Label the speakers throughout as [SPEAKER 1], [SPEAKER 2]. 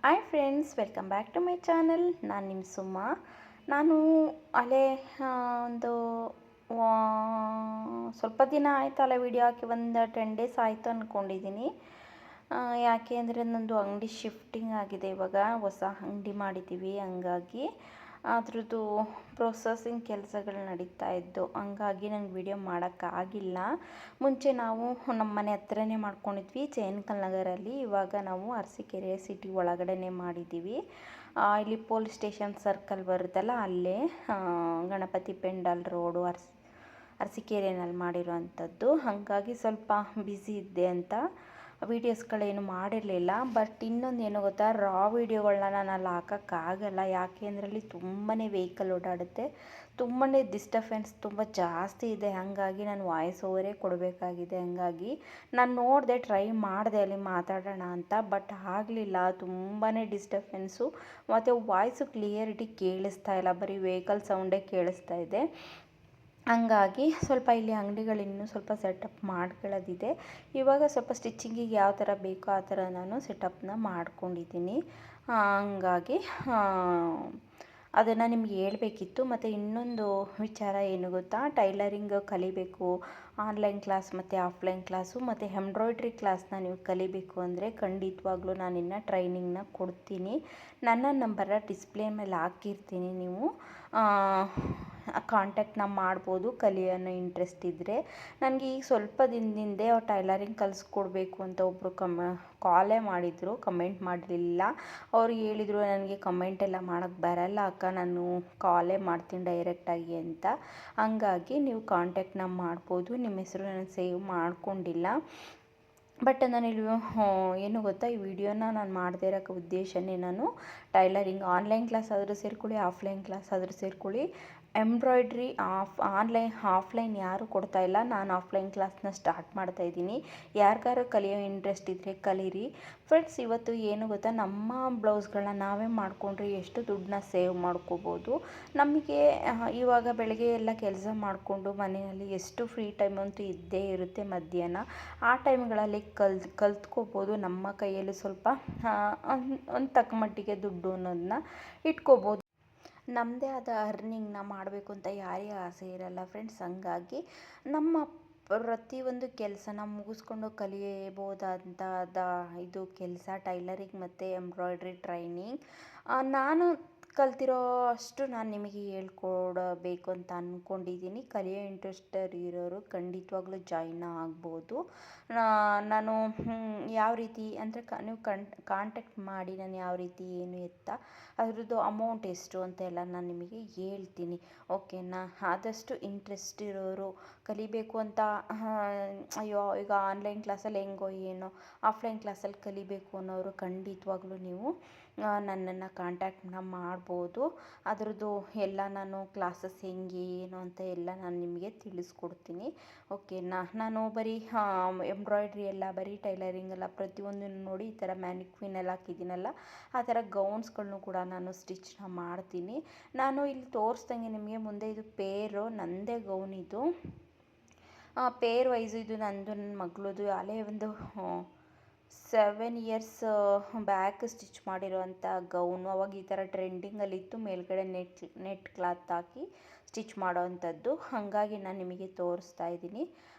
[SPEAKER 1] Hi friends, welcome back to my channel. ನಾನು ನಿಮ್ಮ ಸುಮ್ಮ. ನಾನು ಅಲ್ಲೇ ಒಂದು ಸ್ವಲ್ಪ ದಿನ ಆಯಿತಲ್ಲ ವಿಡಿಯೋ ಹಾಕಿ, ಒಂದು 10 ಡೇಸ್ ಆಯಿತು ಅಂದ್ಕೊಂಡಿದ್ದೀನಿ. ಯಾಕೆ ಅಂದರೆ ನನ್ನದು ಅಂಗಡಿ ಶಿಫ್ಟಿಂಗ್ ಆಗಿದೆ. ಇವಾಗ ಹೊಸ ಅಂಗಡಿ ಮಾಡಿದ್ದೀವಿ, ಹಂಗಾಗಿ ಅದ್ರದ್ದು ಪ್ರೊಸೆಸಿಂಗ್ ಕೆಲಸಗಳು ನಡೀತಾ ಇದ್ದು, ಹಂಗಾಗಿ ನಂಗೆ ವಿಡಿಯೋ ಮಾಡೋಕ್ಕಾಗಿಲ್ಲ. ಮುಂಚೆ ನಾವು ನಮ್ಮ ಮನೆ ಹತ್ರನೇ ಮಾಡ್ಕೊಂಡಿದ್ವಿ, ಜೈನಕಲ್ ನಗರಲ್ಲಿ. ಇವಾಗ ನಾವು ಅರಸೀಕೆರೆ ಸಿಟಿ ಒಳಗಡೆ ಮಾಡಿದ್ದೀವಿ. ಇಲ್ಲಿ ಪೊಲೀಸ್ ಸ್ಟೇಷನ್ ಸರ್ಕಲ್ ಬರುತ್ತಲ್ಲ, ಅಲ್ಲೇ ಗಣಪತಿ ಪೆಂಡಲ್ ರೋಡು ಅರಸೀಕೆರೆಯಲ್ಲಿ ಮಾಡಿರೋವಂಥದ್ದು. ಹಾಗಾಗಿ ಸ್ವಲ್ಪ ಬ್ಯುಸಿ ಇದ್ದೆ ಅಂತ ವೀಡಿಯೋಸ್ಗಳೇನು ಮಾಡಿರಲಿಲ್ಲ. ಬಟ್ ಇನ್ನೊಂದು ಏನು ಗೊತ್ತಾ, ರಾ ವೀಡಿಯೋಗಳನ್ನ ನಾನು ಅಲ್ಲಿ ಹಾಕೋಕ್ಕಾಗಲ್ಲ. ಯಾಕೆ ಅಂದರೆ ಅಲ್ಲಿ ತುಂಬಾ ವೆಹಿಕಲ್ ಓಡಾಡುತ್ತೆ, ತುಂಬಾ ಡಿಸ್ಟರ್ಬೆನ್ಸ್ ತುಂಬ ಜಾಸ್ತಿ ಇದೆ. ಹಾಗಾಗಿ ನಾನು ವಾಯ್ಸ್ ಓವರೇ ಕೊಡಬೇಕಾಗಿದೆ. ಹಾಗಾಗಿ ನಾನು ನೋಡಿದೆ, ಟ್ರೈ ಮಾಡಿದೆ ಅಲ್ಲಿ ಮಾತಾಡೋಣ ಅಂತ, ಬಟ್ ಆಗಲಿಲ್ಲ. ತುಂಬಾ ಡಿಸ್ಟರ್ಬೆನ್ಸು, ಮತ್ತು ವಾಯ್ಸು ಕ್ಲಿಯರಿಟಿ ಕೇಳಿಸ್ತಾ ಇಲ್ಲ, ಬರೀ ವೆಹಿಕಲ್ ಸೌಂಡೇ ಕೇಳಿಸ್ತಾ ಇದೆ. ಹಂಗಾಗಿ ಸ್ವಲ್ಪ ಇಲ್ಲಿ ಅಂಗಡಿಗಳಿನ್ನೂ ಸ್ವಲ್ಪ ಸೆಟಪ್ ಮಾಡ್ಕೊಳ್ಳೋದಿದೆ. ಇವಾಗ ಸ್ವಲ್ಪ ಸ್ಟಿಚಿಂಗಿಗೆ ಯಾವ ಥರ ಬೇಕೋ ಆ ಥರ ನಾನು ಸೆಟಪ್ನ ಮಾಡ್ಕೊಂಡಿದ್ದೀನಿ. ಹಂಗಾಗಿ ಅದನ್ನು ನಿಮ್ಗೆ ಹೇಳಬೇಕಿತ್ತು. ಮತ್ತು ಇನ್ನೊಂದು ವಿಚಾರ ಏನು ಗೊತ್ತಾ, ಟೈಲರಿಂಗ್ ಕಲಿಬೇಕು, ಆನ್ಲೈನ್ ಕ್ಲಾಸ್ ಮತ್ತು ಆಫ್ಲೈನ್ ಕ್ಲಾಸು ಮತ್ತು ಎಂಬ್ರಾಯ್ಡ್ರಿ ಕ್ಲಾಸ್ನ ನೀವು ಕಲಿಬೇಕು ಅಂದರೆ ಖಂಡಿತವಾಗ್ಲೂ ನಾನಿನ್ನು ಟ್ರೈನಿಂಗ್ನ ಕೊಡ್ತೀನಿ. ನನ್ನ ನಂಬರ ಡಿಸ್ಪ್ಲೇ ಮೇಲೆ ಹಾಕಿರ್ತೀನಿ, ನೀವು ಕಾಂಟ್ಯಾಕ್ಟ್ನ ಮಾಡ್ಬೋದು ಕಲಿಯೋಣ ಇಂಟ್ರೆಸ್ಟ್ ಇದ್ದರೆ. ನನಗೆ ಈಗ ಸ್ವಲ್ಪ ದಿನದಿಂದೆ ಟೈಲರಿಂಗ್ ಕಲಿಸ್ಕೊಡ್ಬೇಕು ಅಂತ ಒಬ್ಬರು ಕಾಲೇ ಮಾಡಿದರು, ಕಮೆಂಟ್ ಮಾಡಲಿಲ್ಲ. ಅವ್ರು ಹೇಳಿದರು, ನನಗೆ ಕಮೆಂಟ್ ಎಲ್ಲ ಮಾಡೋಕ್ಕೆ ಬರಲ್ಲ ಅಕ್ಕ, ನಾನು ಕಾಲೇ ಮಾಡ್ತೀನಿ ಡೈರೆಕ್ಟಾಗಿ ಅಂತ. ಹಂಗಾಗಿ ನೀವು ಕಾಂಟ್ಯಾಕ್ಟ್ನ ಮಾಡ್ಬೋದು. ನಿಮ್ಮ ಹೆಸರು ನಾನು ಸೇವ್ ಮಾಡ್ಕೊಂಡಿಲ್ಲ. ಬಟ್ ನಾನಿಲ್ಲಿ ಏನು ಗೊತ್ತಾ, ಈ ವಿಡಿಯೋನ ನಾನು ಮಾಡದೇ ಇರೋಕ್ಕೆ ಉದ್ದೇಶನೇ, ನಾನು ಟೈಲರಿಂಗ್ ಆನ್ಲೈನ್ ಕ್ಲಾಸ್ ಆದರೂ ಸೇರ್ಕೊಳ್ಳಿ, ಆಫ್ಲೈನ್ ಕ್ಲಾಸ್ ಆದರೂ ಸೇರ್ಕೊಳ್ಳಿ, ಎಂಬ್ರಾಯ್ಡ್ರಿ ಆಫ್ಲೈನ್ ಯಾರೂ ಕೊಡ್ತಾಯಿಲ್ಲ, ನಾನು ಆಫ್ಲೈನ್ ಕ್ಲಾಸ್ನ ಸ್ಟಾರ್ಟ್ ಮಾಡ್ತಾಯಿದ್ದೀನಿ. ಯಾರಿಗಾರು ಕಲಿಯೋ ಇಂಟ್ರೆಸ್ಟ್ ಇದ್ದರೆ ಕಲೀರಿ ಫ್ರೆಂಡ್ಸ್. ಇವತ್ತು ಏನು ಗೊತ್ತಾ, ನಮ್ಮ ಬ್ಲೌಸ್ಗಳನ್ನ ನಾವೇ ಮಾಡಿಕೊಂಡ್ರೆ ಎಷ್ಟು ದುಡ್ಡನ್ನ ಸೇವ್ ಮಾಡ್ಕೋಬೋದು. ನಮಗೆ ಇವಾಗ ಬೆಳಗ್ಗೆ ಎಲ್ಲ ಕೆಲಸ ಮಾಡಿಕೊಂಡು ಮನೆಯಲ್ಲಿ ಎಷ್ಟು ಫ್ರೀ ಟೈಮ್ ಅಂತೂ ಇದ್ದೇ ಇರುತ್ತೆ ಮಧ್ಯಾಹ್ನ. ಆ ಟೈಮ್ಗಳಲ್ಲಿ ಕಲ್ತ್ಕೋಬೋದು. ನಮ್ಮ ಕೈಯಲ್ಲಿ ಸ್ವಲ್ಪ ಒಂದು ತಕ್ಕ ಮಟ್ಟಿಗೆ ದುಡ್ಡು ಅನ್ನೋದನ್ನ ಇಟ್ಕೋಬೋದು. ನಮ್ಮದೇ ಆದ ಅರ್ನಿಂಗ್ನ ಮಾಡಬೇಕು ಅಂತ ಯಾರಿಗೆ ಆಸೆ ಇರಲ್ಲ ಫ್ರೆಂಡ್ಸ್. ಹಂಗಾಗಿ ನಮ್ಮ ಪ್ರತಿಯೊಂದು ಕೆಲಸನ ಮುಗಿಸ್ಕೊಂಡು ಕಲಿಯಬಹುದಾದಂಥ ಇದು ಕೆಲಸ ಟೈಲರಿಂಗ್ ಮತ್ತು ಎಂಬ್ರಾಯ್ಡ್ರಿ ಟ್ರೈನಿಂಗ್. ನಾನು ಕಲ್ತಿರೋ ಅಷ್ಟು ನಾನು ನಿಮಗೆ ಹೇಳ್ಕೊಡಬೇಕು ಅಂತ ಅಂದ್ಕೊಂಡಿದ್ದೀನಿ. ಕಲಿಯೋ ಇಂಟ್ರೆಸ್ಟ್ ಇರೋರು ಖಂಡಿತವಾಗ್ಲೂ ಜಾಯಿನ್ ಆಗ್ಬೋದು. ನಾನು ಯಾವ ರೀತಿ ಅಂದರೆ ನೀವು ಕಾಂಟ್ಯಾಕ್ಟ್ ಮಾಡಿ, ನಾನು ಯಾವ ರೀತಿ ಏನು ಎತ್ತ ಅದ್ರದ್ದು ಅಮೌಂಟ್ ಎಷ್ಟು ಅಂತ ಎಲ್ಲ ನಾನು ನಿಮಗೆ ಹೇಳ್ತೀನಿ, ಓಕೆನಾ. ಆದಷ್ಟು ಇಂಟ್ರೆಸ್ಟ್ ಇರೋರು ಕಲಿಬೇಕು ಅಂತ, ಅಯ್ಯೋ ಈಗ ಆನ್ಲೈನ್ ಕ್ಲಾಸಲ್ಲಿ ಹೆಂಗೋ ಏನೋ ಆಫ್ಲೈನ್ ಕ್ಲಾಸಲ್ಲಿ ಕಲಿಬೇಕು ಅನ್ನೋರು ಖಂಡಿತವಾಗ್ಲೂ ನೀವು ನನ್ನನ್ನು ಕಾಂಟ್ಯಾಕ್ಟ್ನ ಮಾಡ್ಬೋದು. ಅದರದ್ದು ಎಲ್ಲ ನಾನು ಕ್ಲಾಸಸ್ ಹೆಂಗೆ ಏನು ಅಂತ ಎಲ್ಲ ನಾನು ನಿಮಗೆ ತಿಳಿಸ್ಕೊಡ್ತೀನಿ, ಓಕೆನಾ. ನಾನು ಬರೀ ಎಂಬ್ರಾಯ್ಡ್ರಿ ಎಲ್ಲ, ಬರೀ ಟೈಲರಿಂಗ್ ಎಲ್ಲ ಪ್ರತಿಯೊಂದನ್ನು ನೋಡಿ ಈ ಥರ ಮ್ಯಾನಿಕ್ವಿನ್ ಎಲ್ಲ ಹಾಕಿದ್ದೀನಲ್ಲ, ಆ ಥರ ಗೌನ್ಸ್ಗಳನ್ನು ಕೂಡ ನಾನು ಸ್ಟಿಚ್ನ ಮಾಡ್ತೀನಿ. ನಾನು ಇಲ್ಲಿ ತೋರಿಸ್ದಂಗೆ ನಿಮಗೆ ಮುಂದೆ ಇದು ಪೇರು ನನ್ನದೇ ಗೌನ್, ಇದು ಪೇರ್ ವೈಸು, ಇದು ನಂದು ನನ್ನ ಮಗಳದು ಅಲ್ಲೇ ಒಂದು 7 ಇಯರ್ಸ್ ಬ್ಯಾಕ್ ಸ್ಟಿಚ್ ಮಾಡಿರೋವಂಥ ಗೌನು. ಅವಾಗ ಈ ಥರ ಟ್ರೆಂಡಿಂಗಲ್ಲಿತ್ತು, ಮೇಲ್ಗಡೆ ನೆಟ್ ಕ್ಲಾತ್ ಹಾಕಿ ಸ್ಟಿಚ್ ಮಾಡೋವಂಥದ್ದು. ಹಾಗಾಗಿ ನಾನು ನಿಮಗೆ ತೋರಿಸ್ತಾ ಇದ್ದೀನಿ.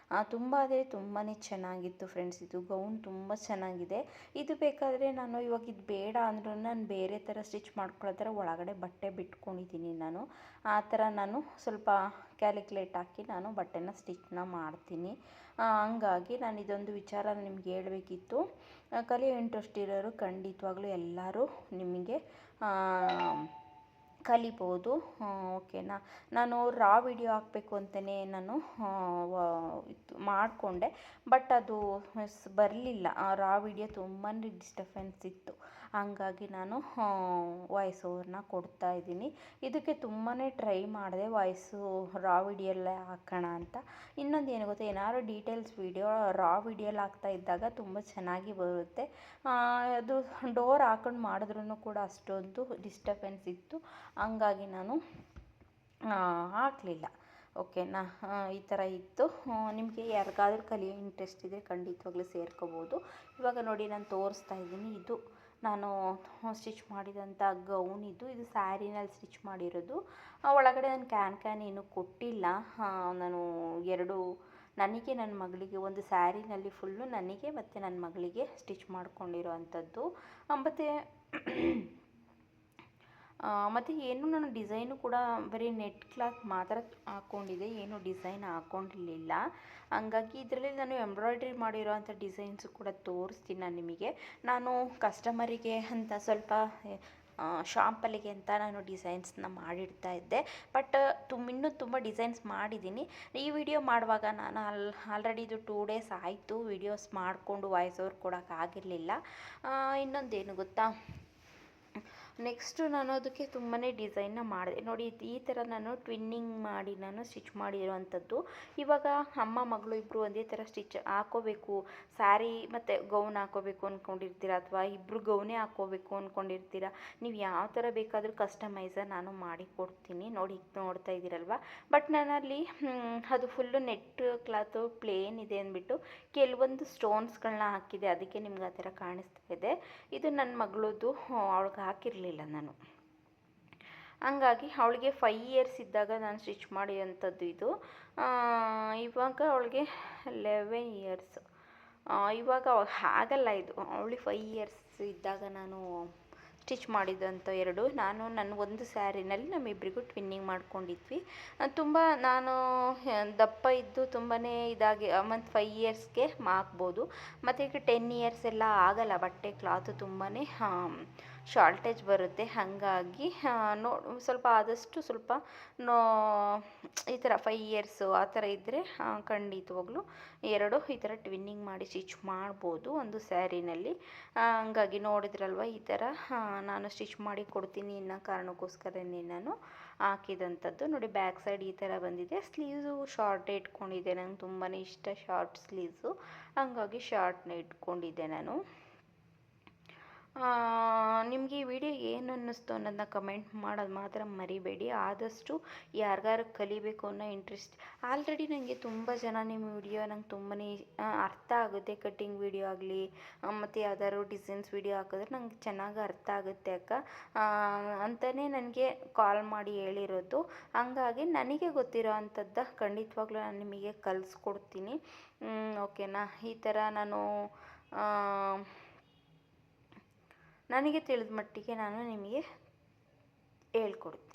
[SPEAKER 1] ತುಂಬ ಅಂದರೆ ತುಂಬಾ ಚೆನ್ನಾಗಿತ್ತು ಫ್ರೆಂಡ್ಸ್. ಇದು ಗೌನ್ ತುಂಬ ಚೆನ್ನಾಗಿದೆ. ಇದು ಬೇಕಾದರೆ ನಾನು ಇವಾಗ ಇದು ಬೇಡ ಅಂದ್ರೂ ನಾನು ಬೇರೆ ಥರ ಸ್ಟಿಚ್ ಮಾಡ್ಕೊಳ್ಳೋ ಥರ ಒಳಗಡೆ ಬಟ್ಟೆ ಬಿಟ್ಕೊಂಡಿದ್ದೀನಿ ನಾನು. ಆ ಥರ ನಾನು ಸ್ವಲ್ಪ ಕ್ಯಾಲ್ಕುಲೇಟ್ ಹಾಕಿ ನಾನು ಬಟ್ಟೆನ ಸ್ಟಿಚ್ನ ಮಾಡ್ತೀನಿ. ಹಂಗಾಗಿ ನಾನು ಇದೊಂದು ವಿಚಾರ ನಿಮ್ಗೆ ಹೇಳಬೇಕಿತ್ತು. ಕಲಿಯೋ ಇಂಟ್ರೆಸ್ಟ್ ಇರೋರು ಖಂಡಿತವಾಗ್ಲೂ ಎಲ್ಲರೂ ನಿಮಗೆ ಕಲಿಬೋದು, ಓಕೆನಾ. ನಾನು ರಾ ವಿಡಿಯೋ ಹಾಕಬೇಕು ಅಂತಲೇ ನಾನು ಮಾಡಿಕೊಂಡೆ, ಬಟ್ ಅದು ಬರಲಿಲ್ಲ. ರಾ ವಿಡಿಯೋ ತುಂಬಾ ಡಿಸ್ಟರ್ಬೆನ್ಸ್ ಇತ್ತು. ಹಂಗಾಗಿ ನಾನು ವಾಯ್ಸ್ ಓವರ್ನ ಕೊಡ್ತಾಯಿದ್ದೀನಿ. ಇದಕ್ಕೆ ತುಂಬಾ ಟ್ರೈ ಮಾಡಿದೆ, ವಾಯ್ಸು ರಾ ವಿಡಿಯೋಲ್ಲೇ ಹಾಕೋಣ ಅಂತ. ಇನ್ನೊಂದು ಏನು ಗೊತ್ತಾ, ಏನಾದ್ರು ಡೀಟೇಲ್ಸ್ ವಿಡಿಯೋ ರಾ ವಿಡಿಯೋಲ್ಲಿ ಹಾಕ್ತಾ ಇದ್ದಾಗ ತುಂಬ ಚೆನ್ನಾಗಿ ಬರುತ್ತೆ. ಅದು ಡೋರ್ ಹಾಕೊಂಡು ಮಾಡಿದ್ರೂ ಕೂಡ ಅಷ್ಟೊಂದು ಡಿಸ್ಟರ್ಬೆನ್ಸ್ ಇತ್ತು. ಹಂಗಾಗಿ ನಾನು ಹಾಕಲಿಲ್ಲ, ಓಕೆನಾ. ಈ ಥರ ಇತ್ತು. ನಿಮಗೆ ಯಾರಿಗಾದ್ರೂ ಕಲಿಯೋ ಇಂಟ್ರೆಸ್ಟ್ ಇದ್ದರೆ ಖಂಡಿತವಾಗ್ಲೂ ಸೇರ್ಕೋಬೋದು. ಇವಾಗ ನೋಡಿ ನಾನು ತೋರಿಸ್ತಾ ಇದ್ದೀನಿ, ಇದು ನಾನು ಸ್ಟಿಚ್ ಮಾಡಿದಂಥ ಗೌನ್ ಇದು ಸ್ಯಾರಿನಲ್ಲಿ ಸ್ಟಿಚ್ ಮಾಡಿರೋದು. ಒಳಗಡೆ ನಾನು ಕ್ಯಾನ್ ಏನೂ ಕೊಟ್ಟಿಲ್ಲ. ನಾನು 2 ನನಗೆ ನನ್ನ ಮಗಳಿಗೆ ಒಂದು ಸ್ಯಾರಿನಲ್ಲಿ ಫುಲ್ಲು ನನಗೆ ಮತ್ತು ನನ್ನ ಮಗಳಿಗೆ ಸ್ಟಿಚ್ ಮಾಡ್ಕೊಂಡಿರೋ ಅಂಥದ್ದು. ಮತ್ತು ಏನು ನಾನು ಡಿಸೈನು ಕೂಡ ಬರೀ ನೆಟ್ ಕ್ಲಾತ್ ಮಾತ್ರ ಹಾಕ್ಕೊಂಡಿದ್ದೆ, ಏನು ಡಿಸೈನ್ ಹಾಕ್ಕೊಂಡಿರಲಿಲ್ಲ. ಹಂಗಾಗಿ ಇದರಲ್ಲಿ ನಾನು ಎಂಬ್ರಾಯ್ಡ್ರಿ ಮಾಡಿರೋ ಅಂಥ ಡಿಸೈನ್ಸು ಕೂಡ ತೋರಿಸ್ತೀನಿ ನಾನು ನಿಮಗೆ. ನಾನು ಕಸ್ಟಮರಿಗೆ ಅಂತ ಸ್ವಲ್ಪ ಶಾಂಪಲ್ಲಿಗೆ ಅಂತ ನಾನು ಡಿಸೈನ್ಸ್ನ ಮಾಡಿಡ್ತಾ ಇದ್ದೆ. ಬಟ್ ಇನ್ನೂ ತುಂಬ ಡಿಸೈನ್ಸ್ ಮಾಡಿದ್ದೀನಿ. ಈ ವಿಡಿಯೋ ಮಾಡುವಾಗ ನಾನು ಆಲ್ರೆಡಿ ಇದು 2 ಡೇಸ್ ಆಯಿತು ವಿಡಿಯೋಸ್ ಮಾಡಿಕೊಂಡು ವಾಯ್ಸ್ ಓವರ್ ಕೊಡೋಕ್ಕಾಗಿರಲಿಲ್ಲ. ಇನ್ನೊಂದೇನು ಗೊತ್ತಾ, ನೆಕ್ಸ್ಟು ನಾನು ಅದಕ್ಕೆ ತುಂಬಾ ಡಿಸೈನ್ನ ಮಾಡಿದೆ ನೋಡಿ. ಈ ಥರ ನಾನು ಟ್ವಿನ್ನಿಂಗ್ ಮಾಡಿ ನಾನು ಸ್ಟಿಚ್ ಮಾಡಿರೋವಂಥದ್ದು. ಇವಾಗ ಅಮ್ಮ ಮಗಳು ಇಬ್ಬರು ಒಂದೇ ಥರ ಸ್ಟಿಚ್ ಹಾಕೋಬೇಕು, ಸ್ಯಾರಿ ಮತ್ತು ಗೌನ್ ಹಾಕೋಬೇಕು ಅಂದ್ಕೊಂಡಿರ್ತೀರ, ಅಥವಾ ಇಬ್ಬರು ಗೌನೇ ಹಾಕ್ಕೋಬೇಕು ಅಂದ್ಕೊಂಡಿರ್ತೀರ. ನೀವು ಯಾವ ಥರ ಬೇಕಾದರೂ ಕಸ್ಟಮೈಸರ್ ನಾನು ಮಾಡಿ ಕೊಡ್ತೀನಿ. ನೋಡ್ತಾ ಇದ್ದೀರಲ್ವ. ಬಟ್ ನಾನಲ್ಲಿ ಅದು ಫುಲ್ಲು ನೆಟ್ ಕ್ಲಾತು ಪ್ಲೇನ್ ಇದೆ ಅಂದ್ಬಿಟ್ಟು ಕೆಲವೊಂದು ಸ್ಟೋನ್ಸ್ಗಳನ್ನ ಹಾಕಿದೆ, ಅದಕ್ಕೆ ನಿಮ್ಗೆ ಆ ಥರ ಕಾಣಿಸ್ತಾ ಇದೆ. ಇದು ನನ್ನ ಮಗಳದ್ದು, ಅವಳಿಗೆ ಹಾಕಿರಲಿಲ್ಲ ನಾನು. ಹಂಗಾಗಿ ಅವಳಿಗೆ 5 ಇಯರ್ಸ್ ಇದ್ದಾಗ ನಾನು ಸ್ಟಿಚ್ ಮಾಡಿರೋಂಥದ್ದು ಇದು. ಇವಾಗ ಅವಳಿಗೆ 11 ಇಯರ್ಸ್. ಇವಾಗ ಆಗಲ್ಲ ಇದು, ಅವಳಿಗೆ 5 ಇಯರ್ಸ್ ಇದ್ದಾಗ ನಾನು ಸ್ಟಿಚ್ ಮಾಡಿದಂಥ 2. ನಾನು ನನ್ನ ಒಂದು ಸ್ಯಾರಿನಲ್ಲಿ ನಮ್ಮಿಬ್ಬರಿಗೂ ಟ್ವಿನ್ನಿಂಗ್ ಮಾಡ್ಕೊಂಡಿದ್ವಿ. ತುಂಬ ನಾನು ದಪ್ಪ ಇದ್ದು ತುಂಬಾ ಇದಾಗಿ ಮತ್ತು 5 ಇಯರ್ಸ್ಗೆ ಹಾಕ್ಬೋದು. ಮತ್ತು ಈಗ 10 ಇಯರ್ಸ್ ಎಲ್ಲ ಆಗಲ್ಲ, ಬಟ್ಟೆ ಕ್ಲಾತು ತುಂಬಾ ಶಾರ್ಟೇಜ್ ಬರುತ್ತೆ. ಹಾಗಾಗಿ ಸ್ವಲ್ಪ ಆದಷ್ಟು ಸ್ವಲ್ಪ ಈ ಥರ 5 ಇಯರ್ಸು ಆ ಥರ ಇದ್ದರೆ ಖಂಡಿತವಾಗ್ಲೂ 2 ಈ ಥರ ಟ್ವಿನ್ನಿಂಗ್ ಮಾಡಿ ಸ್ಟಿಚ್ ಮಾಡ್ಬೋದು ಒಂದು ಸ್ಯಾರಿನಲ್ಲಿ. ಹಂಗಾಗಿ ನೋಡಿದ್ರಲ್ವ, ಈ ಥರ ನಾನು ಸ್ಟಿಚ್ ಮಾಡಿ ಕೊಡ್ತೀನಿ ಅನ್ನೋ ಕಾರಣಕ್ಕೋಸ್ಕರನೇ ನಾನು ಹಾಕಿದಂಥದ್ದು. ನೋಡಿ, ಬ್ಯಾಕ್ ಸೈಡ್ ಈ ಥರ ಬಂದಿದೆ. ಸ್ಲೀವ್ಸು ಶಾರ್ಟೇ ಇಟ್ಕೊಂಡಿದ್ದೆ, ನಂಗೆ ತುಂಬಾ ಇಷ್ಟ ಶಾರ್ಟ್ ಸ್ಲೀವ್ಸು. ಹಂಗಾಗಿ ಶಾರ್ಟ್ನೇ ಇಟ್ಕೊಂಡಿದ್ದೆ ನಾನು. ನಿಮಗೆ ಈ ವಿಡಿಯೋ ಏನು ಅನ್ನಿಸ್ತು ಅನ್ನೋದನ್ನ ಕಮೆಂಟ್ ಮಾಡೋದು ಮಾತ್ರ ಮರಿಬೇಡಿ. ಆದಷ್ಟು ಯಾರಿಗಾರು ಕಲಿಬೇಕು ಅನ್ನೋ ಇಂಟ್ರೆಸ್ಟ್, ಆಲ್ರೆಡಿ ನನಗೆ ತುಂಬ ಜನ ನಿಮ್ಮ ವಿಡಿಯೋ ನಂಗೆ ತುಂಬಾ ಅರ್ಥ ಆಗುತ್ತೆ. ಕಟ್ಟಿಂಗ್ ವಿಡಿಯೋ ಆಗಲಿ ಮತ್ತು ಯಾವ್ದಾದ್ರು ಡಿಸೈನ್ಸ್ ವಿಡಿಯೋ ಹಾಕಿದ್ರೆ ನಂಗೆ ಚೆನ್ನಾಗಿ ಅರ್ಥ ಆಗುತ್ತೆ ಅಕ್ಕ ಅಂತಲೇ ನನಗೆ ಕಾಲ್ ಮಾಡಿ ಹೇಳಿರೋದು. ಹಂಗಾಗಿ ನನಗೆ ಗೊತ್ತಿರೋ ಅಂಥದ್ದು ಖಂಡಿತವಾಗ್ಲೂ ನಾನು ನಿಮಗೆ ಕಲಿಸ್ಕೊಡ್ತೀನಿ. ಓಕೆನಾ? ಈ ಥರ ನಾನು ನನಗೆ ತಿಳಿದ ಮಟ್ಟಿಗೆ ನಾನು ನಿಮಗೆ ಹೇಳ್ಕೊಡ್ತೀನಿ.